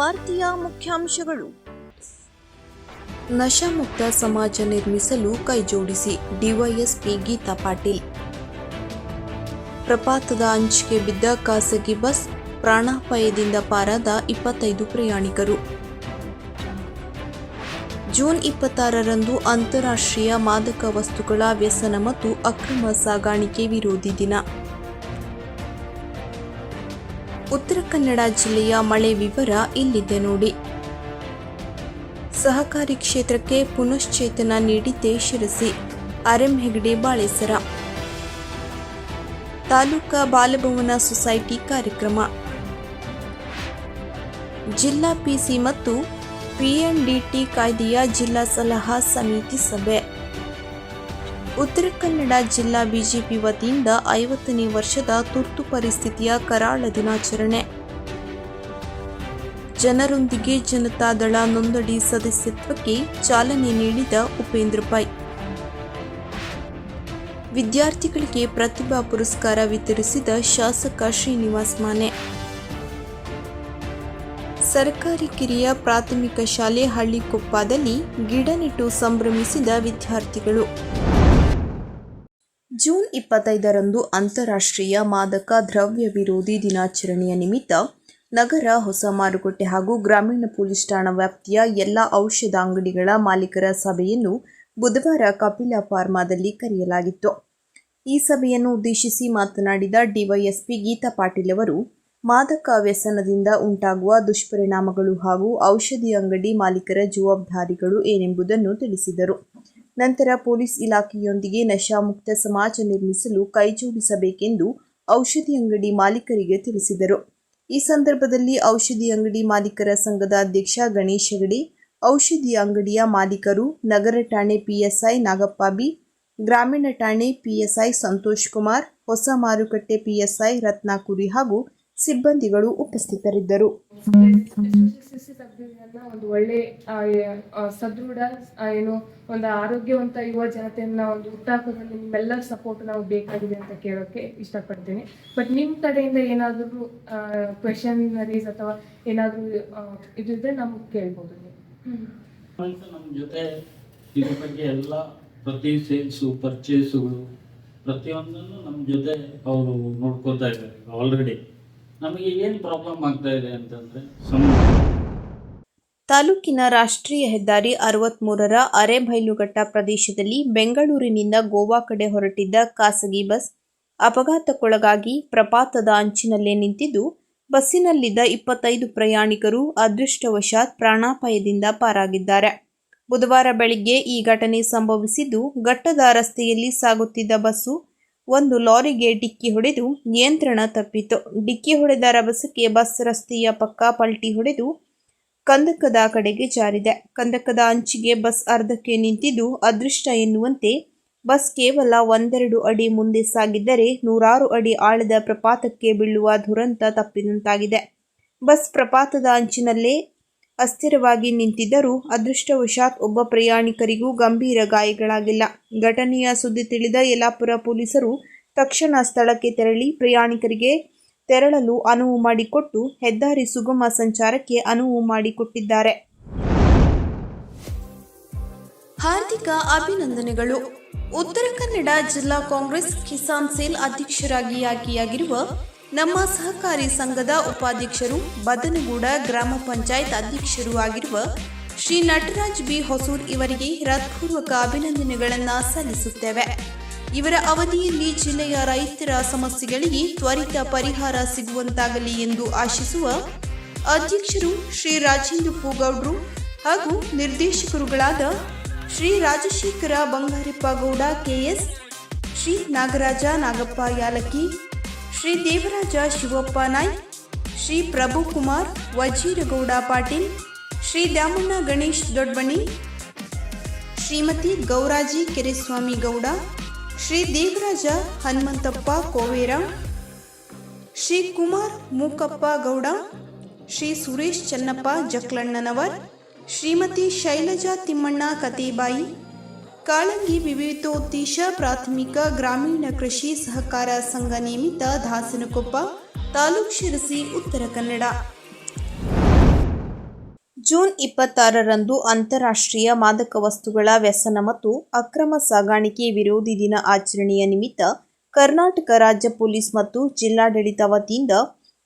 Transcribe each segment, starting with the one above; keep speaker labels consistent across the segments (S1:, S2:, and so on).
S1: ವಾರ್ತೆಯ ಮುಖ್ಯಾಂಶಗಳು.
S2: ನಶಾಮುಕ್ತ ಸಮಾಜ ನಿರ್ಮಿಸಲು ಕೈಜೋಡಿಸಿ ಡಿವೈಎಸ್ಪಿ ಗೀತಾ ಪಾಟೀಲ್. ಪ್ರಪಾತದ ಅಂಚಿಗೆ ಬಿದ್ದ ಖಾಸಗಿ ಬಸ್, ಪ್ರಾಣಾಪಾಯದಿಂದ ಪಾರಾದ 25 ಪ್ರಯಾಣಿಕರು. ಜೂನ್ 26ರಂದು ಅಂತಾರಾಷ್ಟ್ರೀಯ ಮಾದಕ ವಸ್ತುಗಳ ವ್ಯಸನ ಮತ್ತು ಅಕ್ರಮ ಸಾಗಾಣಿಕೆ ವಿರೋಧಿ ದಿನ. ಉತ್ತರ ಕನ್ನಡ ಜಿಲ್ಲೆಯ ಮಳೆ ವಿವರ ಇಲ್ಲಿದೆ ನೋಡಿ. ಸಹಕಾರಿ ಕ್ಷೇತ್ರಕ್ಕೆ ಪುನಶ್ಚೇತನ ನೀಡಿದ್ದೆ ಶಿರಸಿ, ಆರ್.ಎಂ. ಹೆಗಡೆ ಬಾಳೇಸರ. ತಾಲೂಕಾ ಬಾಲಭವನ ಸೊಸೈಟಿ ಕಾರ್ಯಕ್ರಮ. ಜಿಲ್ಲಾ ಪಿಸಿ ಮತ್ತು ಪಿಎನ್ಡಿಟಿ ಕಾಯ್ದೆಯ ಜಿಲ್ಲಾ ಸಲಹಾ ಸಮಿತಿ ಸಭೆ. ಉತ್ತರ ಕನ್ನಡ ಜಿಲ್ಲಾ ಬಿಜೆಪಿ ವತಿಯಿಂದ 50ನೇ ವರ್ಷದ ತುರ್ತು ಪರಿಸ್ಥಿತಿಯ ಕರಾಳ ದಿನಾಚರಣೆ. ಜನರೊಂದಿಗೆ ಜನತಾದಳ ನೋಂದಣಿ ಸದಸ್ಯತ್ವಕ್ಕೆ ಚಾಲನೆ ನೀಡಿದ ಉಪೇಂದ್ರ ಪೈ. ವಿದ್ಯಾರ್ಥಿಗಳಿಗೆ ಪ್ರತಿಭಾ ಪುರಸ್ಕಾರ ವಿತರಿಸಿದ ಶಾಸಕ ಶ್ರೀನಿವಾಸ್ ಮಾನೆ. ಸರ್ಕಾರಿ ಕಿರಿಯ ಪ್ರಾಥಮಿಕ ಶಾಲೆ ಹಳ್ಳಿಕೊಪ್ಪದಲ್ಲಿ ಗಿಡ ನೆಟ್ಟು ಸಂಭ್ರಮಿಸಿದ ವಿದ್ಯಾರ್ಥಿಗಳು. ಜೂನ್ 25ರಂದು ಅಂತಾರಾಷ್ಟ್ರೀಯ ಮಾದಕ ದ್ರವ್ಯ ವಿರೋಧಿ ದಿನಾಚರಣೆಯ ನಿಮಿತ್ತ ನಗರ ಹೊಸ ಮಾರುಕಟ್ಟೆ ಹಾಗೂ ಗ್ರಾಮೀಣ ಪೊಲೀಸ್ ಠಾಣಾ ವ್ಯಾಪ್ತಿಯ ಎಲ್ಲ ಔಷಧ ಅಂಗಡಿಗಳ ಮಾಲೀಕರ ಸಭೆಯನ್ನು ಬುಧವಾರ ಕಪಿಲ ಫಾರ್ಮಾದಲ್ಲಿ ಕರೆಯಲಾಗಿತ್ತು. ಈ ಸಭೆಯನ್ನು ಉದ್ದೇಶಿಸಿ ಮಾತನಾಡಿದ ಡಿವೈಎಸ್ಪಿ ಗೀತಾ ಪಾಟೀಲ್ ಅವರು, ಮಾದಕ ವ್ಯಸನದಿಂದ ಉಂಟಾಗುವ ದುಷ್ಪರಿಣಾಮಗಳು ಹಾಗೂ ಔಷಧಿ ಅಂಗಡಿ ಮಾಲೀಕರ ಜವಾಬ್ದಾರಿಗಳು ಏನೆಂಬುದನ್ನು ತಿಳಿಸಿದರು. ನಂತರ ಪೊಲೀಸ್ ಇಲಾಖೆಯೊಂದಿಗೆ ನಶಾಮುಕ್ತ ಸಮಾಜ ನಿರ್ಮಿಸಲು ಕೈಜೋಡಿಸಬೇಕೆಂದು ಔಷಧಿ ಅಂಗಡಿ ಮಾಲೀಕರಿಗೆ ತಿಳಿಸಿದರು. ಈ ಸಂದರ್ಭದಲ್ಲಿ ಔಷಧಿ ಅಂಗಡಿ ಮಾಲೀಕರ ಸಂಘದ ಅಧ್ಯಕ್ಷ ಗಣೇಶ್ ಹೆಗಡೆ, ಔಷಧಿ ಅಂಗಡಿಯ ಮಾಲೀಕರು, ನಗರ ಠಾಣೆ ಪಿಎಸ್ಐ ನಾಗಪ್ಪ ಬಿ, ಗ್ರಾಮೀಣ ಠಾಣೆ ಪಿಎಸ್ಐ ಸಂತೋಷ್ ಕುಮಾರ್, ಹೊಸ ಮಾರುಕಟ್ಟೆ ಪಿಎಸ್ಐ ರತ್ನಾಕುರಿ ಹಾಗೂ ಸಿಬ್ಬಂದಿಗಳು ಉಪಸ್ಥಿತರಿದ್ದರು.
S3: ಒಂದು ಒಳ್ಳೆ ಸದೃಢ ಒಂದು ಆರೋಗ್ಯವಂತ ಯುವ ಜನತೆಯನ್ನ ಒಂದು ಹುಟ್ಟಾಕೋದ್ರಲ್ಲಿ ನಿಮ್ಮೆಲ್ಲರ ಸಪೋರ್ಟ್ ನಾವು ಬೇಕಾಗಿದೆ ಅಂತ ಕೇಳೋಕೆ ಇಷ್ಟಪಡ್ತೀನಿ. ಬಟ್ ನಿಮ್ಮ ಕಡೆಯಿಂದ ಏನಾದರೂ ಕ್ವೆಶನರೀಸ್ ಅಥವಾ ಏನಾದರೂ ಇದ್ರೆ ನಮ್ಗೆ ಕೇಳ್ಬೋದು.
S4: ನಮ್ಮ ಜೊತೆ ಇದ್ರ ಬಗ್ಗೆ ಎಲ್ಲ ಪ್ರತಿ ಸೇಲ್ಸು ಪರ್ಚೇಸುಗಳು ಪ್ರತಿಯೊಂದನ್ನು ನಮ್ಮ ಜೊತೆ ಅವರು ನೋಡ್ಕೋತಾ ಇದ್ದಾರೆ. ಆಲ್ರೆಡಿ ನಮಗೆ ಏನು ಪ್ರಾಬ್ಲಮ್ ಆಗ್ತಾ ಇದೆ ಅಂತಂದ್ರೆ,
S2: ತಾಲೂಕಿನ ರಾಷ್ಟ್ರೀಯ ಹೆದ್ದಾರಿ 63ರ ಅರೇಬೈಲುಘಟ್ಟ ಪ್ರದೇಶದಲ್ಲಿ ಬೆಂಗಳೂರಿನಿಂದ ಗೋವಾ ಕಡೆ ಹೊರಟಿದ್ದ ಖಾಸಗಿ ಬಸ್ ಅಪಘಾತಕ್ಕೊಳಗಾಗಿ ಪ್ರಪಾತದ ಅಂಚಿನಲ್ಲೇ ನಿಂತಿದ್ದು, ಬಸ್ಸಿನಲ್ಲಿದ್ದ 25 ಪ್ರಯಾಣಿಕರು ಅದೃಷ್ಟವಶಾತ್ ಪ್ರಾಣಾಪಾಯದಿಂದ ಪಾರಾಗಿದ್ದಾರೆ. ಬುಧವಾರ ಬೆಳಿಗ್ಗೆ ಈ ಘಟನೆ ಸಂಭವಿಸಿದ್ದು, ಘಟ್ಟದ ರಸ್ತೆಯಲ್ಲಿ ಸಾಗುತ್ತಿದ್ದ ಬಸ್ಸು ಒಂದು ಲಾರಿಗೆ ಡಿಕ್ಕಿ ಹೊಡೆದು ನಿಯಂತ್ರಣ ತಪ್ಪಿತು. ಡಿಕ್ಕಿ ಹೊಡೆದ ರಭಸಕ್ಕೆ ಬಸ್ ರಸ್ತೆಯ ಪಕ್ಕ ಪಲ್ಟಿ ಹೊಡೆದು ಕಂದಕದ ಕಡೆಗೆ ಜಾರಿದೆ. ಕಂದಕದ ಅಂಚಿಗೆ ಬಸ್ ಅರ್ಧಕ್ಕೆ ನಿಂತಿದ್ದು, ಅದೃಷ್ಟ ಎನ್ನುವಂತೆ ಬಸ್ ಕೇವಲ 1-2 ಅಡಿ ಮುಂದೆ ಸಾಗಿದ್ದರೆ 100 ಅಡಿ ಆಳದ ಪ್ರಪಾತಕ್ಕೆ ಬೀಳುವ ದುರಂತ ತಪ್ಪಿದಂತಾಗಿದೆ. ಬಸ್ ಪ್ರಪಾತದ ಅಂಚಿನಲ್ಲೇ ಅಸ್ಥಿರವಾಗಿ ನಿಂತಿದ್ದರೂ ಅದೃಷ್ಟವಶಾತ್ ಒಬ್ಬ ಪ್ರಯಾಣಿಕರಿಗೂ ಗಂಭೀರ ಗಾಯಗಳಾಗಿಲ್ಲ. ಘಟನೆಯ ಸುದ್ದಿ ತಿಳಿದ ಯಲ್ಲಾಪುರ ಪೊಲೀಸರು ತಕ್ಷಣ ಸ್ಥಳಕ್ಕೆ ತೆರಳಿ ಪ್ರಯಾಣಿಕರಿಗೆ ತೆರಳಲು ಅನುವು ಮಾಡಿಕೊಟ್ಟು ಹೆದ್ದಾರಿ ಸುಗಮ ಸಂಚಾರಕ್ಕೆ ಅನುವು ಮಾಡಿಕೊಟ್ಟಿದ್ದಾರೆ. ಹಾರ್ದಿಕ ಅಭಿನಂದನೆಗಳು. ಉತ್ತರ ಕನ್ನಡ ಜಿಲ್ಲಾ ಕಾಂಗ್ರೆಸ್ ಕಿಸಾನ್ ಸೇಲ್ ಅಧ್ಯಕ್ಷರಾಗಿ ಆಯ್ಕೆಯಾಗಿರುವ ನಮ್ಮ ಸಹಕಾರಿ ಸಂಘದ ಉಪಾಧ್ಯಕ್ಷರು, ಬದನಗೂಡ ಗ್ರಾಮ ಪಂಚಾಯತ್ ಅಧ್ಯಕ್ಷರು ಆಗಿರುವ ಶ್ರೀ ನಟರಾಜ್ ಬಿ ಹೊಸೂರ್ ಇವರಿಗೆ ಹೃತ್ಪೂರ್ವಕ ಅಭಿನಂದನೆಗಳನ್ನು ಸಲ್ಲಿಸುತ್ತೇವೆ. ಇವರ ಅವಧಿಯಲ್ಲಿ ಜಿಲ್ಲೆಯ ರೈತರ ಸಮಸ್ಯೆಗಳಿಗೆ ತ್ವರಿತ ಪರಿಹಾರ ಸಿಗುವಂತಾಗಲಿ ಎಂದು ಆಶಿಸುವ ಅಧ್ಯಕ್ಷರು ಶ್ರೀ ರಾಜೇಂದ್ರ ಪೂಗೌಡ್ರು ಹಾಗೂ ನಿರ್ದೇಶಕರುಗಳಾದ ಶ್ರೀ ರಾಜಶೇಖರ ಬಂಗಾರಪ್ಪ ಗೌಡ ಕೆಎಸ್, ಶ್ರೀ ನಾಗರಾಜ ನಾಗಪ್ಪ ಯಾಲಕ್ಕಿ, ಶ್ರೀ ದೇವರಾಜ ಶಿವಪ್ಪ ನಾಯ್ಕ್, ಶ್ರೀ ಪ್ರಭುಕುಮಾರ್ ವಜೀರಗೌಡ ಪಾಟೀಲ್, ಶ್ರೀ ದ್ಯಾಮಣ್ಣ ಗಣೇಶ್ ದೊಡ್ಬಣಿ, ಶ್ರೀಮತಿ ಗೌರಾಜಿ ಕೆರೆಸ್ವಾಮಿ ಗೌಡ, ಶ್ರೀ ದೇವರಾಜ ಹನುಮಂತಪ್ಪ ಕೋವೇರ, ಶ್ರೀ ಕುಮಾರ್ ಮೂಕಪ್ಪ ಗೌಡ, ಶ್ರೀ ಸುರೇಶ್ ಚನ್ನಪ್ಪ ಜಕ್ಲಣ್ಣನವರ್, ಶ್ರೀಮತಿ ಶೈಲಜಾ ತಿಮ್ಮಣ್ಣ ಕತೇಬಾಯಿ, ಕಾಳಂಗಿ ವಿವಿಧೋದ್ದೇಶ ಪ್ರಾಥಮಿಕ ಗ್ರಾಮೀಣ ಕೃಷಿ ಸಹಕಾರ ಸಂಘ ನೇಮಿತ ದಾಸನಕೊಪ್ಪ, ತಾಲೂಕು ಶಿರಸಿ, ಉತ್ತರ ಕನ್ನಡ. ಜೂನ್ 26ರಂದು ಅಂತಾರಾಷ್ಟ್ರೀಯ ಮಾದಕ ವಸ್ತುಗಳ ವ್ಯಸನ ಮತ್ತು ಅಕ್ರಮ ಸಾಗಾಣಿಕೆ ವಿರೋಧಿ ದಿನ ಆಚರಣೆಯ ನಿಮಿತ್ತ ಕರ್ನಾಟಕ ರಾಜ್ಯ ಪೊಲೀಸ್ ಮತ್ತು ಜಿಲ್ಲಾಡಳಿತ ವತಿಯಿಂದ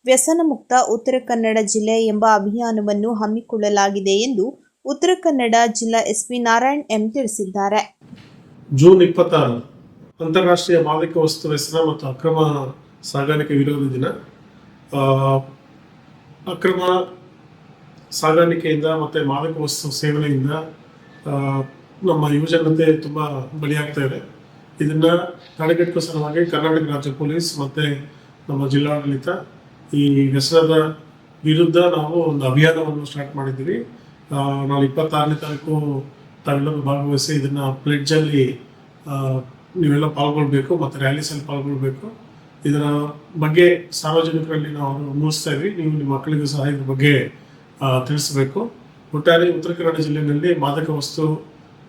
S2: ವ್ಯಸನ ಮುಕ್ತ ಉತ್ತರ ಕನ್ನಡ ಜಿಲ್ಲೆ ಎಂಬ ಅಭಿಯಾನವನ್ನು ಹಮ್ಮಿಕೊಳ್ಳಲಾಗಿದೆ ಎಂದು ಉತ್ತರ ಕನ್ನಡ ಜಿಲ್ಲಾ ಎಸ್ಪಿ ನಾರಾಯಣ್ ಎಂ ತಿಳಿಸಿದ್ದಾರೆ.
S1: ಜೂನ್ 26 ಅಂತಾರಾಷ್ಟ್ರೀಯ ಮಾದಕ ವಸ್ತು ವ್ಯಸನ ಮತ್ತು ಅಕ್ರಮ ಸಾಗಾಣಿಕೆ ವಿರೋಧಿ ದಿನ. ಅಕ್ರಮ ಸಾಗಾಣಿಕೆಯಿಂದ ಮತ್ತು ಮಾದಕ ವಸ್ತು ಸೇವನೆಯಿಂದ ನಮ್ಮ ಯುವಜನತೆ ತುಂಬ ಬಲಿಯಾಗ್ತಾ ಇದೆ. ಇದನ್ನು ತಡೆಗಟ್ಟುವ ಸಲುವಾಗಿ ಕರ್ನಾಟಕ ರಾಜ್ಯ ಪೊಲೀಸ್ ಮತ್ತು ನಮ್ಮ ಜಿಲ್ಲಾಡಳಿತ ಈ ವ್ಯಸನದ ವಿರುದ್ಧ ನಾವು ಒಂದು ಅಭಿಯಾನವನ್ನು ಸ್ಟಾರ್ಟ್ ಮಾಡಿದ್ದೀವಿ. ನಾಳೆ 26ನೇ ತಾರೀಕು ತಾವೆಲ್ಲರೂ ಭಾಗವಹಿಸಿ ಇದನ್ನು ಪ್ಲೆಡ್ಜಲ್ಲಿ ನೀವೆಲ್ಲ ಪಾಲ್ಗೊಳ್ಬೇಕು ಮತ್ತು ರ್ಯಾಲೀಸಲ್ಲಿ ಪಾಲ್ಗೊಳ್ಬೇಕು. ಇದರ ಬಗ್ಗೆ ಸಾರ್ವಜನಿಕರಲ್ಲಿ ನಾವು ಮೂಡಿಸ್ತಾ ಇದ್ವಿ. ನೀವು ನಿಮ್ಮ ಮಕ್ಕಳಿಗೂ ಸಹ ಇದ್ರ ಬಗ್ಗೆ ತಿಳಿಸಬೇಕು. ಒಟ್ಟಾರೆ ಉತ್ತರ ಕನ್ನಡ ಜಿಲ್ಲೆಯಲ್ಲಿ ಮಾದಕ ವಸ್ತು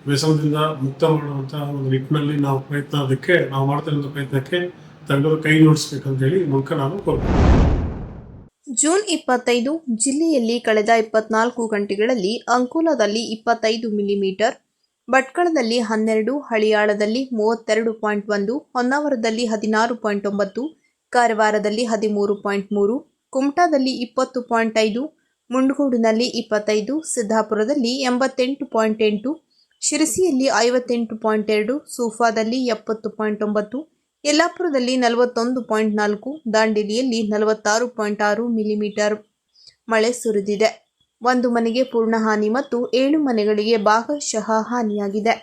S1: ವ್ಯಸನದಿಂದ ಮುಕ್ತ ಮಾಡುವಂಥ ಒಂದು ನಿಟ್ಟಿನಲ್ಲಿ ನಾವು ಮಾಡ್ತಾ ಇರೋ ಪ್ರಯತ್ನಕ್ಕೆ ತಾವೆಲ್ಲರೂ ಕೈ ಜೋಡಿಸ್ಬೇಕಂತೇಳಿ ಈ ಮೂಲಕ ನಾನು ಕೋರ್ತೀನಿ.
S2: ಜೂನ್ 25 ಜಿಲ್ಲೆಯಲ್ಲಿ ಕಳೆದ 24 ಗಂಟೆಗಳಲ್ಲಿ ಅಂಕೋಲಾದಲ್ಲಿ 25 ಮಿಲಿಮೀಟರ್, ಭಟ್ಕಳದಲ್ಲಿ 12, ಹಳಿಯಾಳದಲ್ಲಿ 32.1, ಹೊನ್ನಾವರದಲ್ಲಿ 16.9, ಕಾರವಾರದಲ್ಲಿ 13.3, ಕುಮಟಾದಲ್ಲಿ 20.5, ಮುಂಡಗೋಡಿನಲ್ಲಿ 25, ಸಿದ್ದಾಪುರದಲ್ಲಿ 88.8, ಶಿರಸಿಯಲ್ಲಿ 58.2, ಸೂಫಾದಲ್ಲಿ 70.9, ಯಲ್ಲಾಪುರದಲ್ಲಿ 41.4, ದಾಂಡೇಲಿಯಲ್ಲಿ 46.6 ಮಿಲಿಮೀಟರ್ ಮಳೆ ಸುರಿದಿದೆ. ಒಂದು ಮನೆಗೆ ಪೂರ್ಣ ಹಾನಿ ಮತ್ತು 7 ಮನೆಗಳಿಗೆ ಭಾಗಶಃ ಹಾನಿಯಾಗಿದೆ.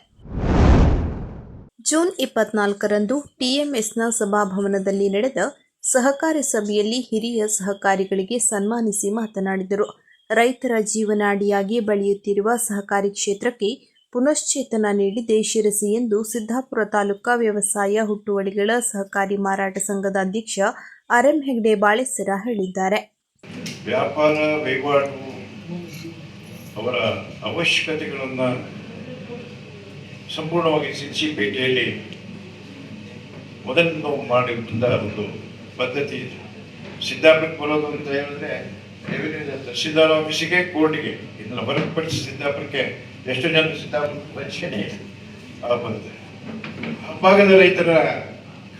S2: ಜೂನ್ 24ರಂದು ಟಿಎಂಎಸ್ನ ಸಭಾಭವನದಲ್ಲಿ ನಡೆದ ಸಹಕಾರಿ ಸಭೆಯಲ್ಲಿ ಹಿರಿಯ ಸಹಕಾರಿಗಳಿಗೆ ಸನ್ಮಾನಿಸಿ ಮಾತನಾಡಿದರು. ರೈತರ ಜೀವನಾಡಿಯಾಗಿ ಬೆಳೆಯುತ್ತಿರುವ ಸಹಕಾರಿ ಕ್ಷೇತ್ರಕ್ಕೆ ಪುನಶ್ಚೇತನ ನೀಡಿದೆ ಶಿರಸಿ ಎಂದು ಸಿದ್ದಾಪುರ ತಾಲೂಕಾ ವ್ಯವಸಾಯ ಹುಟ್ಟುವಳಿಗಳ ಸಹಕಾರಿ ಮಾರಾಟ ಸಂಘದ ಅಧ್ಯಕ್ಷ ಆರ್.ಎಂ. ಹೆಗ್ಡೆ ಬಾಳೆಸರ ಹೇಳಿದ್ದಾರೆ.
S5: ವ್ಯಾಪಾರ ವಹಿವಾಟು ಅವರ ಅವಶ್ಯಕತೆಗಳನ್ನು ಸಂಪೂರ್ಣವಾಗಿ ಸಿದ್ಧಿಪೇಟೆಯಲ್ಲಿ ಮೊದಲು ನಾವು ಮಾಡಿರುವಂಥ ಒಂದು ಪದ್ಧತಿ ಇದೆ. ಸಿದ್ದಾಪುರಕ್ಕೆ ಬರೋದು ಅಂತ ಹೇಳಿದ್ರೆ ತಹಸೀಲ್ದಾರ್ ಆಫೀಸಿಗೆ, ಕೋರ್ಟಿಗೆ, ಇದನ್ನು ಹೊರತುಪಡಿಸಿ ಸಿದ್ದಾಪುರಕ್ಕೆ ಎಷ್ಟು ಜನ ಸಿದ್ದಾಪುರ ಪರಿಚಯನೇ ಬರುತ್ತೆ. ಆ ಭಾಗದ ರೈತರ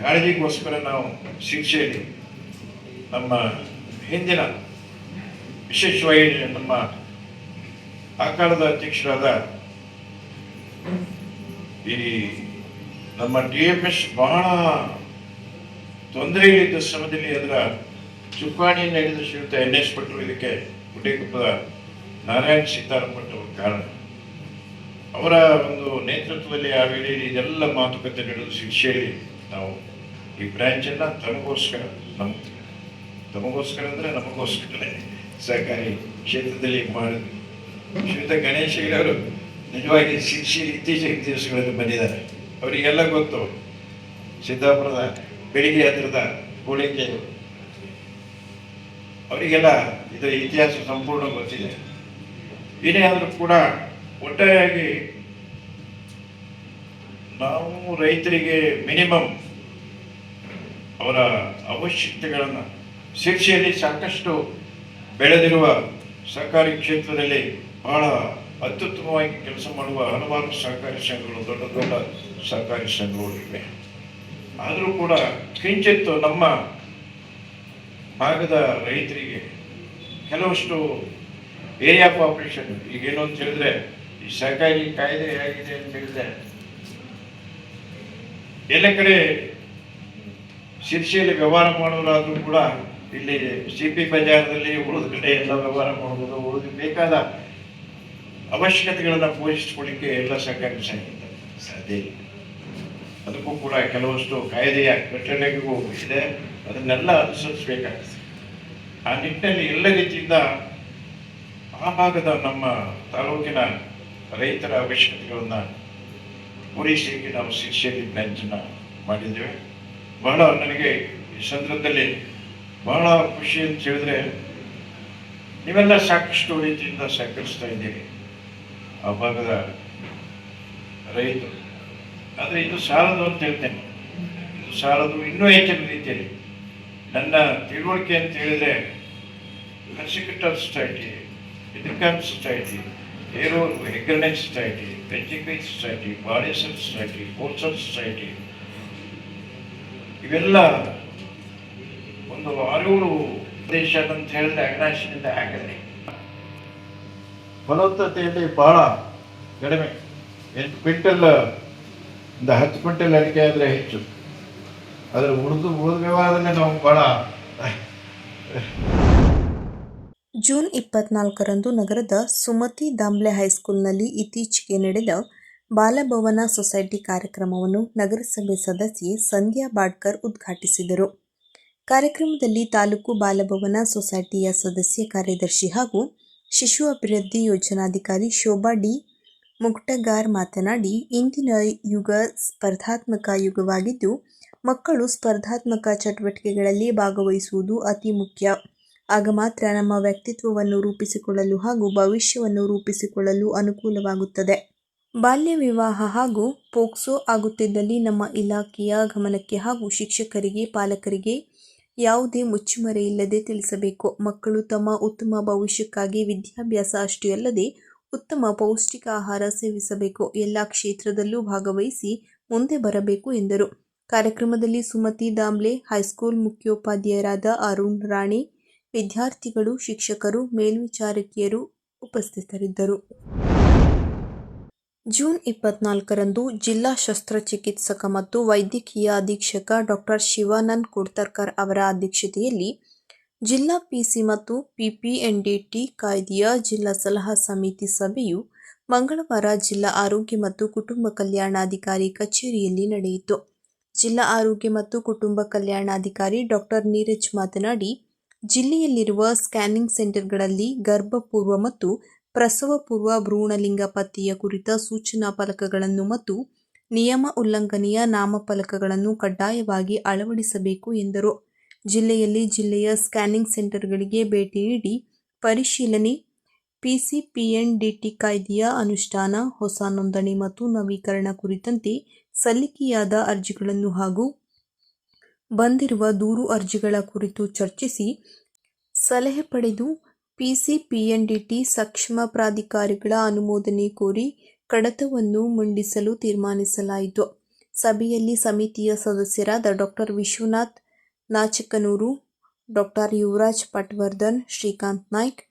S5: ಕಾಳಜಿಗೋಸ್ಕರ ನಾವು ಶಿಕ್ಷೆಯಲ್ಲಿ ನಮ್ಮ ಹಿಂದಿನ ವಿಶೇಷವಾಗಿ ನಮ್ಮ ಆ ಕಾಲದ ಅಧ್ಯಕ್ಷರಾದ ಈ ನಮ್ಮ ಟಿಎಂಎಸ್ ಬಹಳ ತೊಂದರೆಗಳಿದ್ದ ಸಮಯದಲ್ಲಿ ಅದರ ಚುಕ್ಕಾಣಿಯನ್ನು ಹಿಡಿದ ಶ್ರೀಯುತ NS ಭಟ್ರು ಇದಕ್ಕೆ ಗುಡ್ಡೆಕೊಪ್ಪದ ನಾರಾಯಣ್ ಸೀತಾರಾಮ್ ಭಟ್ ಅವರ ಕಾರಣ. ಅವರ ಒಂದು ನೇತೃತ್ವದಲ್ಲಿ ಆ ವೇಳೆಯಲ್ಲಿ ಇದೆಲ್ಲ ಮಾತುಕತೆ ನಡೆದು ಶಿಕ್ಷೆಯಲ್ಲಿ ನಾವು ಈ ಬ್ರ್ಯಾಂಚನ್ನು ತಮಗೋಸ್ಕರ ಅಂದರೆ ನಮಗೋಸ್ಕರ ಸಹಕಾರಿ ಕ್ಷೇತ್ರದಲ್ಲಿ ಮಾಡಿದ್ವಿ. ಶ್ರೀಯುತ ಗಣೇಶ್ ಅವರು ನಿಜವಾಗಿ ಶಿಕ್ಷೆಯಲ್ಲಿ ಇತ್ತೀಚಿನ ದಿವಸಗಳಲ್ಲಿ ಬಂದಿದ್ದಾರೆ. ಅವರಿಗೆಲ್ಲ ಗೊತ್ತು, ಸಿದ್ದಾಪುರದ ಬೆಳಿಗ್ಗೆ ಹತ್ತಿರದ ಹೋಳಿಗೆ, ಅವರಿಗೆಲ್ಲ ಇದರ ಇತಿಹಾಸ ಸಂಪೂರ್ಣ ಗೊತ್ತಿದೆ. ಏನೇ ಆದರೂ ಕೂಡ ಒಟ್ಟಾರೆಯಾಗಿ ನಾವು ರೈತರಿಗೆ ಮಿನಿಮಮ್ ಅವರ ಅವಶ್ಯಕತೆಗಳನ್ನು ಶಿಕ್ಷೆಯಲ್ಲಿ ಸಾಕಷ್ಟು ಬೆಳೆದಿರುವ ಸಹಕಾರಿ ಕ್ಷೇತ್ರದಲ್ಲಿ ಬಹಳ ಅತ್ಯುತ್ತಮವಾಗಿ ಕೆಲಸ ಮಾಡುವ ಹಲವಾರು ಸಹಕಾರಿ ಸಂಘಗಳು, ದೊಡ್ಡ ದೊಡ್ಡ ಸಹಕಾರಿ ಸಂಘಗಳು ಇವೆ. ಆದರೂ ಕೂಡ ಕಿಂಚಿತ್ತು ನಮ್ಮ ಭಾಗದ ರೈತರಿಗೆ ಕೆಲವಷ್ಟು ಏರಿಯಾ ಪಾಪ್ಯುಲೇಷನ್ ಈಗೇನು ಅಂತ ಹೇಳಿದ್ರೆ ಈ ಸಹಕಾರಿ ಕಾಯ್ದೆ ಹೇಗಿದೆ ಅಂತ ಹೇಳಿದ್ರೆ ಎಲ್ಲ ಕಡೆ ಶಿರ್ಷಿಯಲ್ಲಿ ವ್ಯವಹಾರ ಮಾಡೋರಾದರೂ ಕೂಡ ಇಲ್ಲಿ CP ಬಜಾರದಲ್ಲಿ ಉಳಿದ ಕಡೆ ಎಲ್ಲ ವ್ಯವಹಾರ ಮಾಡ್ಬೋದು. ಉಳಿದು ಬೇಕಾದ ಅವಶ್ಯಕತೆಗಳನ್ನು ಪೂರೈಸಿಕೊಳ್ಳಿಕ್ಕೆ ಎಲ್ಲ ಸಹಕಾರಿ ಸಂಘ ಸಾಧ್ಯ ಇಲ್ಲ. ಅದಕ್ಕೂ ಕೂಡ ಕೆಲವಷ್ಟು ಕಾಯ್ದೆಯ ಕಟ್ಟಳೆಗೂ ಇದೆ, ಅದನ್ನೆಲ್ಲ ಅನುಸರಿಸಬೇಕಾಗ್ತದೆ. ಆ ನಿಟ್ಟಿನಲ್ಲಿ ಎಲ್ಲ ರೀತಿಯಿಂದ ಆ ಭಾಗದ ನಮ್ಮ ತಾಲೂಕಿನ ರೈತರ ಅವಶ್ಯಕತೆಗಳನ್ನು ಪೂರೈಸಲಿಕ್ಕೆ ನಾವು ಶಿಕ್ಷೆಯಲ್ಲಿ ಬ್ರಾಂಚನ್ನು ಮಾಡಿದ್ದೇವೆ. ಬಹಳ ನನಗೆ ಈ ಸಂದರ್ಭದಲ್ಲಿ ಬಹಳ ಖುಷಿ ಅಂತ ಹೇಳಿದ್ರೆ, ನೀವೆಲ್ಲ ಸಾಕಷ್ಟು ರೀತಿಯಿಂದ ಸಹಕರಿಸ್ತಾ ಇದ್ದೀವಿ ಆ ಭಾಗದ ರೈತರು. ಆದರೆ ಇದು ಸಾಲದು ಅಂತ ಹೇಳ್ತೇನೆ, ಇದು ಸಾಲದು ಇನ್ನೂ ಹೆಚ್ಚಿನ ರೀತಿಯಲ್ಲಿ. ನನ್ನ ತಿಳುವಳಿಕೆ ಅಂತ ಹೇಳಿದ್ರೆ, consecutive society Idrikan Society, Hero Heggelneck Society, Benjiquin Society, Badesar Society, Bolsar Society, ಇವೆಲ್ಲ ಒಂದು ಅರಿವು ದೇಶ ಅಂತ ಹೇಳಿದ್ರೆ ಅಗ್ರಾಷನಿಂದ ಆಗಲಿ ಫಲವತ್ತತೆಯಲ್ಲಿ ಬಹಳ ಕಡಿಮೆ. 8 ಕ್ವಿಂಟಲ್ 10 ಕ್ವಿಂಟಲ್ ಅಡಿಕೆ ಆದರೆ ಹೆಚ್ಚು. ಅದರ ಉಳಿದ ವ್ಯವಹಾರದಲ್ಲೇ ನಾವು ಬಹಳ.
S2: ಜೂನ್ 24ರಂದು ನಗರದ ಸುಮತಿ ದಾಂಬ್ಲೆ ಹೈಸ್ಕೂಲ್ನಲ್ಲಿ ಇತ್ತೀಚೆಗೆ ನಡೆದ ಬಾಲಭವನ ಸೊಸೈಟಿ ಕಾರ್ಯಕ್ರಮವನ್ನು ನಗರಸಭೆ ಸದಸ್ಯೆ ಸಂಧ್ಯಾ ಬಾಡ್ಕರ್ ಉದ್ಘಾಟಿಸಿದರು. ಕಾರ್ಯಕ್ರಮದಲ್ಲಿ ತಾಲೂಕು ಬಾಲಭವನ ಸೊಸೈಟಿಯ ಸದಸ್ಯ ಕಾರ್ಯದರ್ಶಿ ಹಾಗೂ ಶಿಶು ಅಭಿವೃದ್ಧಿ ಯೋಜನಾಧಿಕಾರಿ ಶೋಭಾ ಡಿ ಮುಕ್ಟಗಾರ್ ಮಾತನಾಡಿ, ಇಂದಿನ ಯುಗ ಸ್ಪರ್ಧಾತ್ಮಕ ಯುಗವಾಗಿದ್ದು ಮಕ್ಕಳು ಸ್ಪರ್ಧಾತ್ಮಕ ಚಟುವಟಿಕೆಗಳಲ್ಲಿ ಭಾಗವಹಿಸುವುದು ಅತಿ ಮುಖ್ಯ. ಆಗ ಮಾತ್ರ ನಮ್ಮ ವ್ಯಕ್ತಿತ್ವವನ್ನು ರೂಪಿಸಿಕೊಳ್ಳಲು ಹಾಗೂ ಭವಿಷ್ಯವನ್ನು ರೂಪಿಸಿಕೊಳ್ಳಲು ಅನುಕೂಲವಾಗುತ್ತದೆ. ಬಾಲ್ಯ ವಿವಾಹ ಹಾಗೂ ಪೋಕ್ಸೋ ಆಗುತ್ತಿದ್ದಲ್ಲಿ ನಮ್ಮ ಇಲಾಖೆಯ ಗಮನಕ್ಕೆ ಹಾಗೂ ಶಿಕ್ಷಕರಿಗೆ, ಪಾಲಕರಿಗೆ ಯಾವುದೇ ಮುಚ್ಚುಮರೆ ಇಲ್ಲದೆ ತಿಳಿಸಬೇಕು. ಮಕ್ಕಳು ತಮ್ಮ ಉತ್ತಮ ಭವಿಷ್ಯಕ್ಕಾಗಿ ವಿದ್ಯಾಭ್ಯಾಸ ಅಷ್ಟೇ ಅಲ್ಲದೆ ಉತ್ತಮ ಪೌಷ್ಟಿಕ ಆಹಾರ ಸೇವಿಸಬೇಕು. ಎಲ್ಲ ಕ್ಷೇತ್ರದಲ್ಲೂ ಭಾಗವಹಿಸಿ ಮುಂದೆ ಬರಬೇಕು ಎಂದರು. ಕಾರ್ಯಕ್ರಮದಲ್ಲಿ ಸುಮತಿ ದಾಂಬ್ಲೆ ಹೈಸ್ಕೂಲ್ ಮುಖ್ಯೋಪಾಧ್ಯಾಯರಾದ ಅರುಣ್ ರಾಣೆ, ವಿದ್ಯಾರ್ಥಿಗಳು, ಶಿಕ್ಷಕರು, ಮೇಲ್ವಿಚಾರಕಿಯರು ಉಪಸ್ಥಿತರಿದ್ದರು. ಜೂನ್ 24ರಂದು ಜಿಲ್ಲಾ ಶಸ್ತ್ರಚಿಕಿತ್ಸಕ ಮತ್ತು ವೈದ್ಯಕೀಯ ಅಧೀಕ್ಷಕ ಡಾಕ್ಟರ್ ಶಿವಾನಂದ್ ಕೋಡ್ತರ್ಕರ್ ಅವರ ಅಧ್ಯಕ್ಷತೆಯಲ್ಲಿ ಜಿಲ್ಲಾ ಪಿಸಿ ಮತ್ತು ಪಿಪಿಎನ್ಡಿಟಿ ಕಾಯ್ದೆಯ ಜಿಲ್ಲಾ ಸಲಹಾ ಸಮಿತಿ ಸಭೆಯು ಮಂಗಳವಾರ ಜಿಲ್ಲಾ ಆರೋಗ್ಯ ಮತ್ತು ಕುಟುಂಬ ಕಲ್ಯಾಣಾಧಿಕಾರಿ ಕಚೇರಿಯಲ್ಲಿ ನಡೆಯಿತು. ಜಿಲ್ಲಾ ಆರೋಗ್ಯ ಮತ್ತು ಕುಟುಂಬ ಕಲ್ಯಾಣಾಧಿಕಾರಿ ಡಾಕ್ಟರ್ ನೀರಜ್ ಮಾತನಾಡಿ, ಜಿಲ್ಲೆಯಲ್ಲಿರುವ ಸ್ಕ್ಯಾನಿಂಗ್ ಸೆಂಟರ್ಗಳಲ್ಲಿ ಗರ್ಭಪೂರ್ವ ಮತ್ತು ಪ್ರಸವ ಪೂರ್ವ ಭ್ರೂಣಲಿಂಗ ಪತ್ತೆಯ ಕುರಿತ ಸೂಚನಾ ಫಲಕಗಳನ್ನು ಮತ್ತು ನಿಯಮ ಉಲ್ಲಂಘನೆಯ ನಾಮಫಲಕಗಳನ್ನು ಕಡ್ಡಾಯವಾಗಿ ಅಳವಡಿಸಬೇಕು ಎಂದರು. ಜಿಲ್ಲೆಯಲ್ಲಿ ಜಿಲ್ಲೆಯ ಸ್ಕ್ಯಾನಿಂಗ್ ಸೆಂಟರ್ಗಳಿಗೆ ಭೇಟಿ ನೀಡಿ ಪರಿಶೀಲನೆ, ಪಿಸಿಪಿಎನ್ಡಿಟಿ ಕಾಯ್ದೆಯ ಅನುಷ್ಠಾನ, ಹೊಸ ನೋಂದಣಿ ಮತ್ತು ನವೀಕರಣ ಕುರಿತಂತೆ ಸಲ್ಲಿಕೆಯಾದ ಅರ್ಜಿಗಳನ್ನು ಹಾಗೂ ಬಂದಿರುವ ದೂರು ಅರ್ಜಿಗಳ ಕುರಿತು ಚರ್ಚಿಸಿ ಸಲಹೆ ಪಡೆದು ಪಿಸಿಪಿಎನ್ಡಿಟಿ ಸಕ್ಷಮ ಪ್ರಾಧಿಕಾರಿಗಳ ಅನುಮೋದನೆ ಕೋರಿ ಕಡತವನ್ನು ಮಂಡಿಸಲು ತೀರ್ಮಾನಿಸಲಾಯಿತು. ಸಭೆಯಲ್ಲಿ ಸಮಿತಿಯ ಸದಸ್ಯರಾದ ಡಾಕ್ಟರ್ ವಿಶ್ವನಾಥ್ ನಾಚಕನೂರು, ಡಾಕ್ಟರ್ ಯುವರಾಜ್ ಪಟ್ವರ್ಧನ್, ಶ್ರೀಕಾಂತ್ ನಾಯ್ಕ್,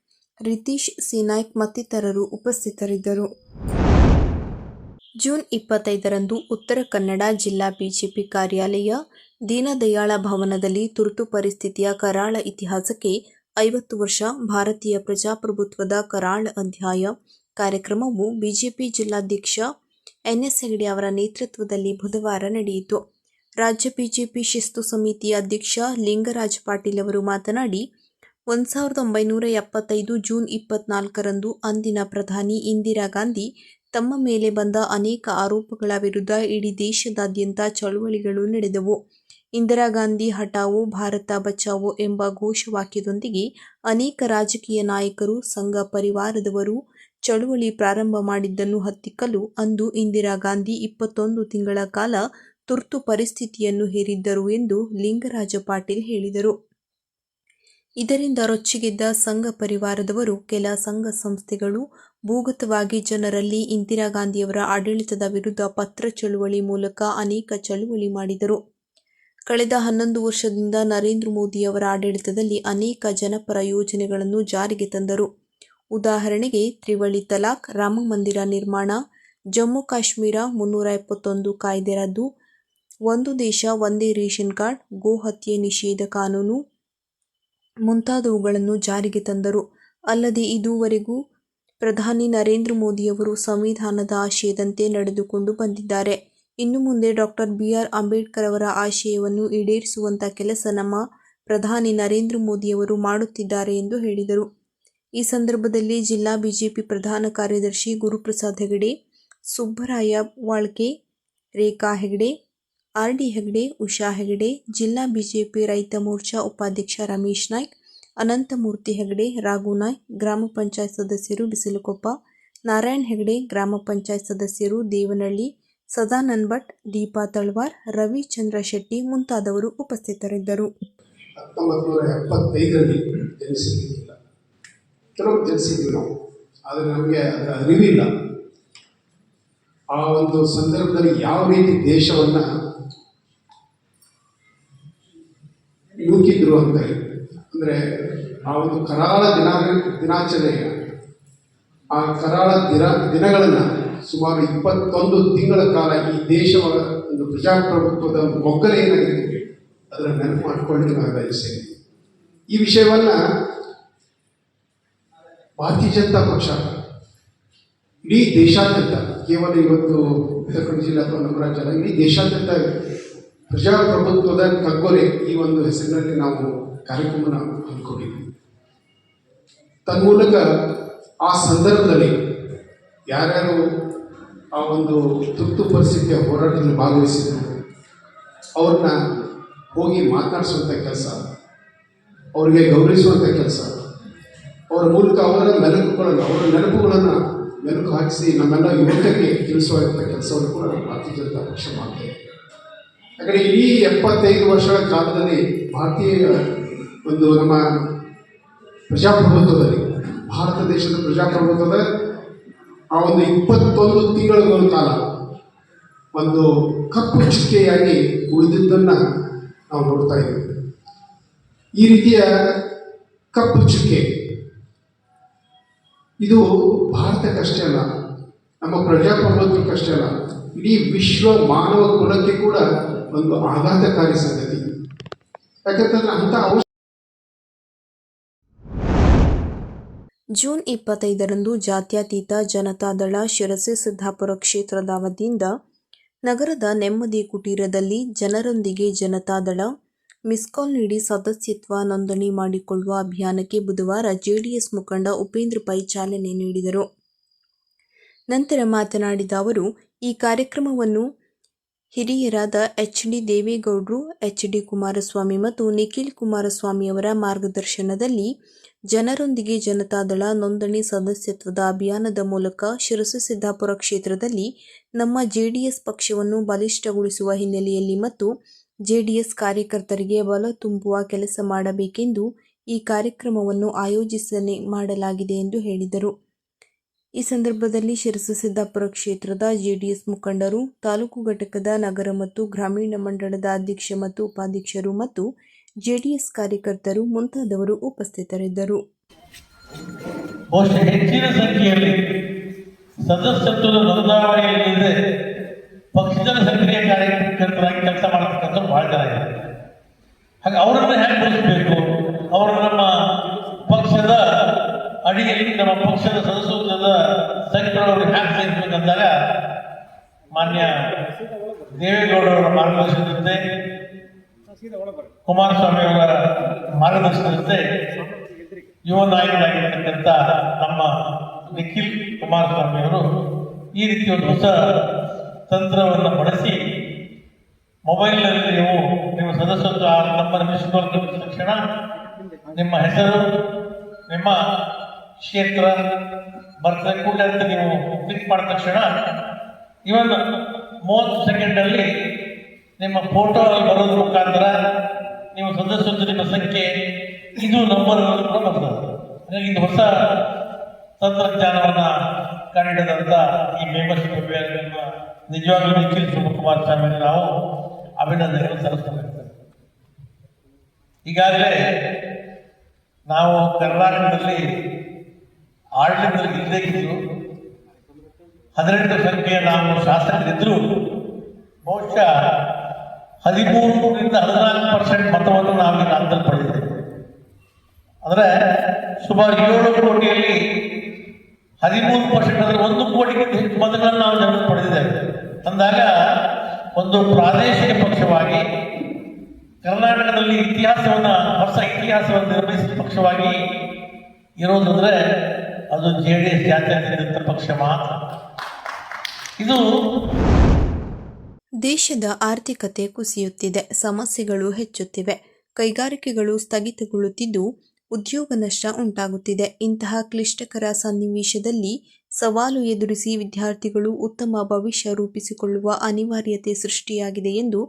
S2: ರಿತೀಶ್ ಸಿನಾಯ್ಕ್ ಮತ್ತಿತರರು ಉಪಸ್ಥಿತರಿದ್ದರು. ಜೂನ್ 25ರಂದು ಉತ್ತರ ಕನ್ನಡ ಜಿಲ್ಲಾ ಬಿಜೆಪಿ ಕಾರ್ಯಾಲಯ ದೀನದಯಾಳ ಭವನದಲ್ಲಿ ತುರ್ತು ಪರಿಸ್ಥಿತಿಯ ಕರಾಳ ಇತಿಹಾಸಕ್ಕೆ 50 ವರ್ಷ ಭಾರತೀಯ ಪ್ರಜಾಪ್ರಭುತ್ವದ ಕರಾಳ ಅಧ್ಯಾಯ ಕಾರ್ಯಕ್ರಮವು ಬಿಜೆಪಿ ಜಿಲ್ಲಾಧ್ಯಕ್ಷ ಎನ್ಎಸ್ ಹೆಗಡೆ ಅವರ ನೇತೃತ್ವದಲ್ಲಿ ಬುಧವಾರ ನಡೆಯಿತು. ರಾಜ್ಯ ಬಿಜೆಪಿ ಶಿಸ್ತು ಸಮಿತಿಯ ಅಧ್ಯಕ್ಷ ಲಿಂಗರಾಜ ಪಾಟೀಲ್ ಅವರು ಮಾತನಾಡಿ, 1975 ಜೂನ್ 24ರಂದು ಅಂದಿನ ಪ್ರಧಾನಿ ಇಂದಿರಾ ಗಾಂಧಿ ತಮ್ಮ ಮೇಲೆ ಬಂದ ಅನೇಕ ಆರೋಪಗಳ ವಿರುದ್ಧ ಇಡೀ ದೇಶದಾದ್ಯಂತ ಚಳವಳಿಗಳು ನಡೆದವು. ಇಂದಿರಾ ಗಾಂಧಿ ಹಠಾವೋ ಭಾರತ ಬಚಾವೋ ಎಂಬ ಘೋಷವಾಕ್ಯದೊಂದಿಗೆ ಅನೇಕ ರಾಜಕೀಯ ನಾಯಕರು, ಸಂಘ ಪರಿವಾರದವರು ಚಳವಳಿ ಪ್ರಾರಂಭ ಮಾಡಿದ್ದನ್ನು ಹತ್ತಿಕ್ಕಲು ಅಂದು ಇಂದಿರಾ ಗಾಂಧಿ 21 ತಿಂಗಳ ಕಾಲ ತುರ್ತು ಪರಿಸ್ಥಿತಿಯನ್ನು ಹೇರಿದ್ದರು ಎಂದು ಲಿಂಗರಾಜ ಪಾಟೀಲ್ ಹೇಳಿದರು. ಇದರಿಂದ ರೊಚ್ಚಿಗೆದ್ದ ಸಂಘ ಪರಿವಾರದವರು, ಕೆಲ ಸಂಘ ಸಂಸ್ಥೆಗಳು ಭೂಗತವಾಗಿ ಜನರಲ್ಲಿ ಇಂದಿರಾ ಗಾಂಧಿಯವರ ಆಡಳಿತದ ವಿರುದ್ಧ ಪತ್ರ ಚಳುವಳಿ ಮೂಲಕ ಅನೇಕ ಚಳುವಳಿ ಮಾಡಿದರು. ಕಳೆದ 11 ವರ್ಷದಿಂದ ನರೇಂದ್ರ ಮೋದಿಯವರ ಆಡಳಿತದಲ್ಲಿ ಅನೇಕ ಜನಪರ ಯೋಜನೆಗಳನ್ನು ಜಾರಿಗೆ ತಂದರು. ಉದಾಹರಣೆಗೆ ತ್ರಿವಳಿ ತಲಾಖ್, ರಾಮಮಂದಿರ ನಿರ್ಮಾಣ, ಜಮ್ಮು ಕಾಶ್ಮೀರ 371 ಕಾಯ್ದೆ ರದ್ದು, ಒಂದು ದೇಶ ಒಂದೇ ರೇಷನ್ ಕಾರ್ಡ್, ಗೋ ಹತ್ಯೆ ನಿಷೇಧ ಕಾನೂನು ಮುಂತಾದವುಗಳನ್ನು ಜಾರಿಗೆ ತಂದರು. ಅಲ್ಲದೆ ಇದುವರೆಗೂ ಪ್ರಧಾನಿ ನರೇಂದ್ರ ಮೋದಿಯವರು ಸಂವಿಧಾನದ ಆಶಯದಂತೆ ನಡೆದುಕೊಂಡು ಬಂದಿದ್ದಾರೆ. ಇನ್ನು ಮುಂದೆ ಡಾಕ್ಟರ್ ಬಿ.ಆರ್. ಅಂಬೇಡ್ಕರ್ ಅವರ ಆಶಯವನ್ನು ಈಡೇರಿಸುವಂಥ ಕೆಲಸ ನಮ್ಮ ಪ್ರಧಾನಿ ನರೇಂದ್ರ ಮೋದಿಯವರು ಮಾಡುತ್ತಿದ್ದಾರೆ ಎಂದು ಹೇಳಿದರು. ಈ ಸಂದರ್ಭದಲ್ಲಿ ಜಿಲ್ಲಾ ಬಿಜೆಪಿ ಪ್ರಧಾನ ಕಾರ್ಯದರ್ಶಿ ಗುರುಪ್ರಸಾದ್ ಹೆಗಡೆ, ಸುಬ್ಬರಾಯ ವಾಳ್ಕೆ, ರೇಖಾ ಹೆಗಡೆ, ಆರ್.ಡಿ. ಹೆಗಡೆ, ಉಷಾ ಹೆಗಡೆ, ಜಿಲ್ಲಾ ಬಿಜೆಪಿ ರೈತ ಮೋರ್ಚಾ ಉಪಾಧ್ಯಕ್ಷ ರಮೇಶ್ ನಾಯ್ಕ್, ಅನಂತಮೂರ್ತಿ ಹೆಗಡೆ, ರಾಘು ನಾಯ್ಕ್, ಗ್ರಾಮ ಪಂಚಾಯತ್ ಸದಸ್ಯರು ಬಿಸಿಲಕೊಪ್ಪ, ನಾರಾಯಣ್ ಹೆಗಡೆ, ಗ್ರಾಮ ಪಂಚಾಯತ್ ಸದಸ್ಯರು ದೇವನಹಳ್ಳಿ, ಸದಾನಂದ್ ಭಟ್, ದೀಪಾ ತಳವಾರ್, ರವಿಚಂದ್ರ ಶೆಟ್ಟಿ ಮುಂತಾದವರು ಉಪಸ್ಥಿತರಿದ್ದರು.
S6: 1975ರಲ್ಲಿ ಜನಿಸಿರಲಿಕ್ಕಿಲ್ಲ. ಕೆಲವರು ತಿಳಿಸಿದ್ವಿ ನಾವು, ಆದರೆ ನಮಗೆ ಅದರ ಅರಿವಿಲ್ಲ. ಆ ಒಂದು ಸಂದರ್ಭದಲ್ಲಿ ಯಾವ ರೀತಿ ದೇಶವನ್ನು ನೂಕಿದ್ರು ಅಂತ ಹೇಳಿ, ಅಂದರೆ ಆ ಒಂದು ಕರಾಳ ದಿನಾಚರಣೆಯ ಆ ಕರಾಳ ದಿನಗಳನ್ನು ಸುಮಾರು 21 ತಿಂಗಳ ಕಾಲ ಈ ದೇಶದ ಒಂದು ಪ್ರಜಾಪ್ರಭುತ್ವದ ಒಂದು ಮೊಗ್ಗಲೆ ಏನಾಗಿದ್ದೀವಿ ಅದರ ನೆನಪು ಮಾಡಿಕೊಳ್ಳಿ ನಾನು ಬಯಸ್ತೇನೆ. ಈ ವಿಷಯವನ್ನು ಭಾರತೀಯ ಜನತಾ ಪಕ್ಷ ಇಡೀ ದೇಶಾದ್ಯಂತ, ಕೇವಲ ಇವತ್ತು ಉತ್ತರ ಕನ್ನಡ ಜಿಲ್ಲೆ ಅಥವಾ ನಮ್ಮ ರಾಜ್ಯ ಅಲ್ಲ, ಇಡೀ ದೇಶಾದ್ಯಂತ ಪ್ರಜಾಪ್ರಭುತ್ವದ ಕಗ್ಗೊಲೆ ಈ ಒಂದು ಹೆಸರಿನಲ್ಲಿ ನಾವು ಕಾರ್ಯಕ್ರಮನ ಹಮ್ಮಿಕೊಂಡಿದ್ವಿ. ತನ್ಮೂಲಕ ಆ ಸಂದರ್ಭದಲ್ಲಿ ಯಾರ್ಯಾರು ಆ ಒಂದು ತುರ್ತು ಪರಿಸ್ಥಿತಿಯ ಹೋರಾಟದಲ್ಲಿ ಭಾಗವಹಿಸಿದ್ರು ಅವ್ರನ್ನ ಹೋಗಿ ಮಾತನಾಡಿಸುವಂಥ ಕೆಲಸ, ಅವರಿಗೆ ಗೌರವಿಸುವಂಥ ಕೆಲಸ, ಅವರ ಮೂಲಕ ಅವರ ನೆನಪುಗಳನ್ನು ಮೆಲುಕು ಹಾಕಿಸಿ ನಮ್ಮೆಲ್ಲ ಯುವಕರಿಗೆ ತಿಳಿಸುವಂಥ ಕೆಲಸವನ್ನು ಕೂಡ ಭಾರತೀಯ ಜನತಾ ಪಕ್ಷ ಮಾಡ್ತೇವೆ. ಯಾಕಂದರೆ ಈ 75 ವರ್ಷಗಳ ಕಾಲದಲ್ಲಿ ಭಾರತೀಯ ಒಂದು ನಮ್ಮ ಪ್ರಜಾಪ್ರಭುತ್ವದಲ್ಲಿ, ಭಾರತ ದೇಶದ ಪ್ರಜಾಪ್ರಭುತ್ವದ ಆ ಒಂದು 21 ತಿಂಗಳ ಕಾಲ ಒಂದು ಕಪ್ಪು ಚುಕ್ಕೆಯಾಗಿ ಉಳಿದಿದ್ದನ್ನು ನಾವು ನೋಡ್ತಾ ಇದ್ದೀವಿ. ಈ ರೀತಿಯ ಕಪ್ಪು ಚುಕ್ಕೆ ಇದು ಭಾರತಕ್ಕಷ್ಟೇ ಅಲ್ಲ, ನಮ್ಮ ಪ್ರಜಾಪ್ರಭುತ್ವಕ್ಕಷ್ಟೇ ಅಲ್ಲ, ಇಡೀ ವಿಶ್ವ ಮಾನವ ಕುಲಕ್ಕೆ ಕೂಡ ಒಂದು ಆಘಾತಕಾರಿ ಸಂಗತಿ. ಯಾಕಂತಂದ್ರೆ ಅಂಥ
S2: ಜೂನ್ 25ರಂದು ಜಾತ್ಯತೀತ ಜನತಾದಳ ಶಿರಸಿ ಸಿದ್ದಾಪುರ ಕ್ಷೇತ್ರದ ವತಿಯಿಂದ ನಗರದ ನೆಮ್ಮದಿ ಕುಟೀರದಲ್ಲಿ ಜನರೊಂದಿಗೆ ಜನತಾದಳ ಮಿಸ್ಕಾಲ್ ನೀಡಿ ಸದಸ್ಯತ್ವ ನೋಂದಣಿ ಮಾಡಿಕೊಳ್ಳುವ ಅಭಿಯಾನಕ್ಕೆ ಬುಧವಾರ ಜೆಡಿಎಸ್ ಮುಖಂಡ ಉಪೇಂದ್ರ ಪೈ ಚಾಲನೆ ನೀಡಿದರು. ನಂತರ ಮಾತನಾಡಿದ ಅವರು, ಈ ಕಾರ್ಯಕ್ರಮವನ್ನು ಹಿರಿಯರಾದ ಎಚ್.ಡಿ. ದೇವೇಗೌಡರು, ಎಚ್.ಡಿ. ಕುಮಾರಸ್ವಾಮಿ ಮತ್ತು ನಿಖಿಲ್ ಕುಮಾರಸ್ವಾಮಿಯವರ ಮಾರ್ಗದರ್ಶನದಲ್ಲಿ ಜನರೊಂದಿಗೆ ಜನತಾದಳ ನೋಂದಣಿ ಸದಸ್ಯತ್ವದ ಅಭಿಯಾನದ ಮೂಲಕ ಶಿರಸಿ ಸಿದ್ದಾಪುರ ಕ್ಷೇತ್ರದಲ್ಲಿ ನಮ್ಮ ಜೆಡಿಎಸ್ ಪಕ್ಷವನ್ನು ಬಲಿಷ್ಠಗೊಳಿಸುವ ಹಿನ್ನೆಲೆಯಲ್ಲಿ ಮತ್ತು ಜೆಡಿಎಸ್ ಕಾರ್ಯಕರ್ತರಿಗೆ ಬಲ ತುಂಬುವ ಕೆಲಸ ಮಾಡಬೇಕೆಂದು ಈ ಕಾರ್ಯಕ್ರಮವನ್ನು ಆಯೋಜನೆ ಮಾಡಲಾಗಿದೆ ಎಂದು ಹೇಳಿದರು. ಈ ಸಂದರ್ಭದಲ್ಲಿ ಶಿರಸಿ ಸಿದ್ದಾಪುರ ಕ್ಷೇತ್ರದ ಜೆಡಿಎಸ್ ಮುಖಂಡರು, ತಾಲೂಕು ಘಟಕದ ನಗರ ಮತ್ತು ಗ್ರಾಮೀಣ ಮಂಡಳದ ಅಧ್ಯಕ್ಷ ಮತ್ತು ಉಪಾಧ್ಯಕ್ಷರು ಮತ್ತು ಜೆಡಿಎಸ್ ಕಾರ್ಯಕರ್ತರು ಮುಂತಾದವರು ಉಪಸ್ಥಿತರಿದ್ದರು.
S7: ಹೆಚ್ಚಿನ ಸಂಖ್ಯೆಯಲ್ಲಿ ಸದಸ್ಯತ್ವದ ನೋಂದಾವಣೆಯಲ್ಲಿದೆ ಪಕ್ಷದ ಸಕ್ರಿಯ ಕಾರ್ಯಕರ್ತರಾಗಿ ಕೆಲಸ ಮಾಡತಕ್ಕಂಥ ಬಹಳ ಜನ ಇದೆ. ಹಾಗೆ ಅವರನ್ನು ಹೇಗೆ ಬಳಸಬೇಕು, ಅವರು ನಮ್ಮ ಪಕ್ಷದ ಅಡಿಯಲ್ಲಿ ನಮ್ಮ ಪಕ್ಷದ ಸದಸ್ಯತ್ವದ ಸಂಖ್ಯೆಗಳು ಹ್ಯಾಕ್ ಸೇರಿಸಬೇಕಂದಾಗ ಮಾನ್ಯ ದೇವೇಗೌಡರವರ ಮಾರ್ಗದರ್ಶನದಂತೆ, ಕುಮಾರಸ್ವಾಮಿ ಅವರ ಮಾರ್ಗದರ್ಶನದಂತೆ ಯುವ ನಾಯಕರಾಗಿರ್ತಕ್ಕಂಥ ನಮ್ಮ ನಿಖಿಲ್ ಕುಮಾರಸ್ವಾಮಿ ಅವರು ಈ ರೀತಿ ಒಂದು ಹೊಸ ತಂತ್ರವನ್ನು ಬಳಸಿ ಮೊಬೈಲ್ನಲ್ಲಿ ನೀವು ಸದಸ್ಯತ್ವ ನಂಬರ್ ಮಿಸ್ಕಾಲ್ ತಕ್ಷಣ ನಿಮ್ಮ ಹೆಸರು, ನಿಮ್ಮ ಕ್ಷೇತ್ರ ಬರ್ತದೆ ಕೂಡಲೇ ಅಂತ ನೀವು ಕ್ಲಿಕ್ ಮಾಡಿದ ತಕ್ಷಣ ಇವನ್ 30 ಸೆಕೆಂಡಲ್ಲಿ ನಿಮ್ಮ ಫೋಟೋ ಬರೋದ್ರ ಮುಖಾಂತರ ನೀವು ಸದಸ್ಯತ್ವ ನಿಮ್ಮ ಸಂಖ್ಯೆ ಇದು ನಂಬರ್ ಕೂಡ ಬರ್ತದೆ. ಹಾಗಾಗಿ ಇದು ಹೊಸ ತಂತ್ರಜ್ಞಾನವನ್ನು ಕಂಡಿಡಿದಂಥ ಈ ಮೆಂಬರ್ಶಿಪ್ ಅಭಿಯಾನವನ್ನು ನಿಜವಾಗ್ಲೂ ನಿಖಿಲ್ ಕುಮಾರಸ್ವಾಮಿ ನಾವು ಅಭಿನಂದನೆಗಳು ಸಲ್ಲಿಸಬೇಕಾಗ್ತದೆ. ಈಗಾಗಲೇ ನಾವು ಕರ್ನಾಟಕದಲ್ಲಿ ಆಡಳಿತದಲ್ಲಿ ಇಲ್ಲದೇ ಇದ್ದು 18 ಸಂಖ್ಯೆಯ ನಾವು ಶಾಸಕರಿದ್ದರೂ ಬಹುಶಃ 13ರಿಂದ 14% ಮತವನ್ನು ನಾವು ಈ ರಾಜ್ಯದಲ್ಲಿ ಪಡೆದಿದ್ದೇವೆ. ಅಂದರೆ ಸುಮಾರು 7 ಕೋಟಿಯಲ್ಲಿ 13% ಅಂದರೆ 1 ಕೋಟಿಗಿಂತ ಹೆಚ್ಚು ಮತಗಳನ್ನು ನಾವು ಜನರು ಪಡೆದಿದ್ದೇವೆ. ಅಂದಾಗ ಒಂದು ಪ್ರಾದೇಶಿಕ ಪಕ್ಷವಾಗಿ ಕರ್ನಾಟಕದಲ್ಲಿ ಹೊಸ ಇತಿಹಾಸವನ್ನು ನಿರ್ಮಿಸಿದ ಪಕ್ಷವಾಗಿ ಇರೋದಂದ್ರೆ ಅದು ಜೆಡಿಎಸ್ ಜಾತ್ಯತೀತ ಪಕ್ಷ ಮಾತ್ರ. ಇದು
S2: ದೇಶದ ಆರ್ಥಿಕತೆ ಕುಸಿಯುತ್ತಿದೆ, ಸಮಸ್ಯೆಗಳು ಹೆಚ್ಚುತ್ತಿವೆ, ಕೈಗಾರಿಕೆಗಳು ಸ್ಥಗಿತಗೊಳ್ಳುತ್ತಿದ್ದು ಉದ್ಯೋಗ ನಷ್ಟ ಉಂಟಾಗುತ್ತಿದೆ. ಇಂತಹ ಕ್ಲಿಷ್ಟಕರ ಸನ್ನಿವೇಶದಲ್ಲಿ ಸವಾಲು ಎದುರಿಸಿ ವಿದ್ಯಾರ್ಥಿಗಳು ಉತ್ತಮ ಭವಿಷ್ಯ ರೂಪಿಸಿಕೊಳ್ಳುವ ಅನಿವಾರ್ಯತೆ ಸೃಷ್ಟಿಯಾಗಿದೆ ಎಂದು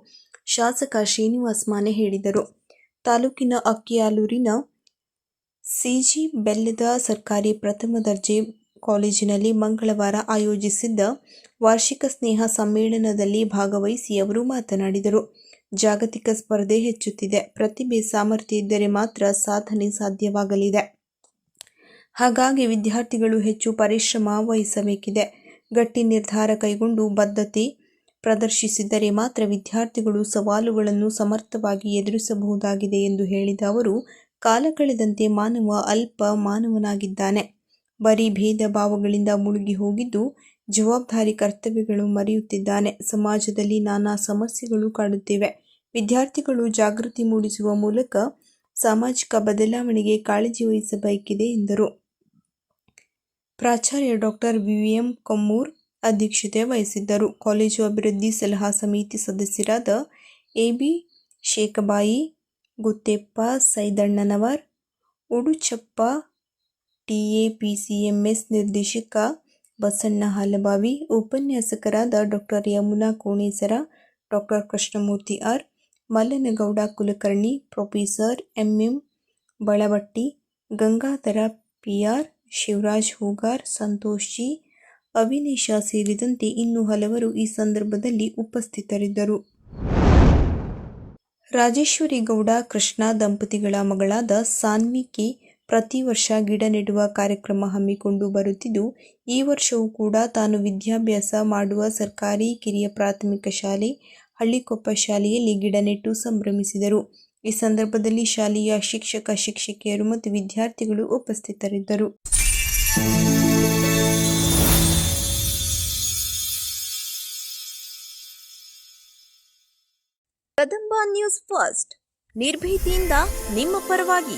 S2: ಶಾಸಕ ಶ್ರೀನಿವಾಸ್ ಮಾನೆ ಹೇಳಿದರು. ತಾಲೂಕಿನ ಅಕ್ಕಿಯಾಲೂರಿನ ಸಿಜಿ ಬೆಲ್ಲದ ಸರ್ಕಾರಿ ಪ್ರಥಮ ದರ್ಜೆ ಕಾಲೇಜಿನಲ್ಲಿ ಮಂಗಳವಾರ ಆಯೋಜಿಸಿದ್ದ ವಾರ್ಷಿಕ ಸ್ನೇಹ ಸಮ್ಮೇಳನದಲ್ಲಿ ಭಾಗವಹಿಸಿ ಅವರು ಮಾತನಾಡಿದರು. ಜಾಗತಿಕ ಸ್ಪರ್ಧೆ ಹೆಚ್ಚುತ್ತಿದೆ. ಪ್ರತಿಭೆ ಸಾಮರ್ಥ್ಯ ಇದ್ದರೆ ಮಾತ್ರ ಸಾಧನೆ ಸಾಧ್ಯವಾಗಲಿದೆ. ಹಾಗಾಗಿ ವಿದ್ಯಾರ್ಥಿಗಳು ಹೆಚ್ಚು ಪರಿಶ್ರಮ ವಹಿಸಬೇಕಿದೆ. ಗಟ್ಟಿ ನಿರ್ಧಾರ ಕೈಗೊಂಡು ಬದ್ಧತೆ ಪ್ರದರ್ಶಿಸಿದರೆ ಮಾತ್ರ ವಿದ್ಯಾರ್ಥಿಗಳು ಸವಾಲುಗಳನ್ನು ಸಮರ್ಥವಾಗಿ ಎದುರಿಸಬಹುದಾಗಿದೆ ಎಂದು ಹೇಳಿದ ಅವರು, ಕಾಲ ಕಳೆದಂತೆ ಮಾನವ ಅಲ್ಪ ಮಾನವನಾಗಿದ್ದಾನೆ. ಬರೀ ಭೇದ ಭಾವಗಳಿಂದ ಮುಳುಗಿ ಹೋಗಿದ್ದು, ಜವಾಬ್ದಾರಿ ಕರ್ತವ್ಯಗಳು ಮರೆಯುತ್ತಿದ್ದಾನೆ. ಸಮಾಜದಲ್ಲಿ ನಾನಾ ಸಮಸ್ಯೆಗಳು ಕಾಡುತ್ತಿವೆ. ವಿದ್ಯಾರ್ಥಿಗಳು ಜಾಗೃತಿ ಮೂಡಿಸುವ ಮೂಲಕ ಸಾಮಾಜಿಕ ಬದಲಾವಣೆಗೆ ಕಾಳಜಿ ವಹಿಸಬೇಕಿದೆ ಎಂದರು. ಪ್ರಾಚಾರ್ಯ ಡಾಕ್ಟರ್ ವಿ.ಎಂ. ಕೊಮ್ಮೂರ್ ಅಧ್ಯಕ್ಷತೆ ವಹಿಸಿದ್ದರು. ಕಾಲೇಜು ಅಭಿವೃದ್ಧಿ ಸಲಹಾ ಸಮಿತಿ ಸದಸ್ಯರಾದ ಎ.ಬಿ. ಶೇಖಬಾಯಿ, ಗುತ್ತೆಪ್ಪ ಸೈದಣ್ಣನವರ್, ಉಡುಚಪ್ಪ, ಟಿಎಪಿಸಿಎಂಎಸ್ ನಿರ್ದೇಶಕ ಬಸಣ್ಣ ಹಾಲಬಾವಿ, ಉಪನ್ಯಾಸಕರಾದ doctor Yamuna Konesara, doctor Krishnamurthy R, Mallanagouda Kulkarni, professor M M. Balavatti, Gangadhara P R., Shivaraj Hoogar, Santosh G, Avinesha ಸೇರಿದಂತೆ ಇನ್ನೂ ಹಲವರು ಈ ಸಂದರ್ಭದಲ್ಲಿ ಉಪಸ್ಥಿತರಿದ್ದರು. ರಾಜೇಶ್ವರಿ ಗೌಡ ಕೃಷ್ಣ ದಂಪತಿಗಳ ಮಗಳಾದ ಸಾನ್ವಿಕೆ ಪ್ರತಿ ವರ್ಷ ಗಿಡ ನೆಡುವ ಕಾರ್ಯಕ್ರಮ ಹಮ್ಮಿಕೊಂಡು ಬರುತ್ತಿದ್ದು, ಈ ವರ್ಷವೂ ಕೂಡ ತಾನು ವಿದ್ಯಾಭ್ಯಾಸ ಮಾಡುವ ಸರ್ಕಾರಿ ಕಿರಿಯ ಪ್ರಾಥಮಿಕ ಶಾಲೆ ಹಳ್ಳಿಕೊಪ್ಪ ಶಾಲೆಯಲ್ಲಿ ಗಿಡ ನೆಟ್ಟು ಸಂಭ್ರಮಿಸಿದರು. ಈ ಸಂದರ್ಭದಲ್ಲಿ ಶಾಲೆಯ ಶಿಕ್ಷಕ ಶಿಕ್ಷಕಿಯರು ಮತ್ತು ವಿದ್ಯಾರ್ಥಿಗಳು ಉಪಸ್ಥಿತರಿದ್ದರು.
S8: ಕದಂಬ ನ್ಯೂಸ್ ಫಸ್ಟ್, ನಿರ್ಭೀತಿಯಿಂದ ನಿಮ್ಮ ಪರವಾಗಿ.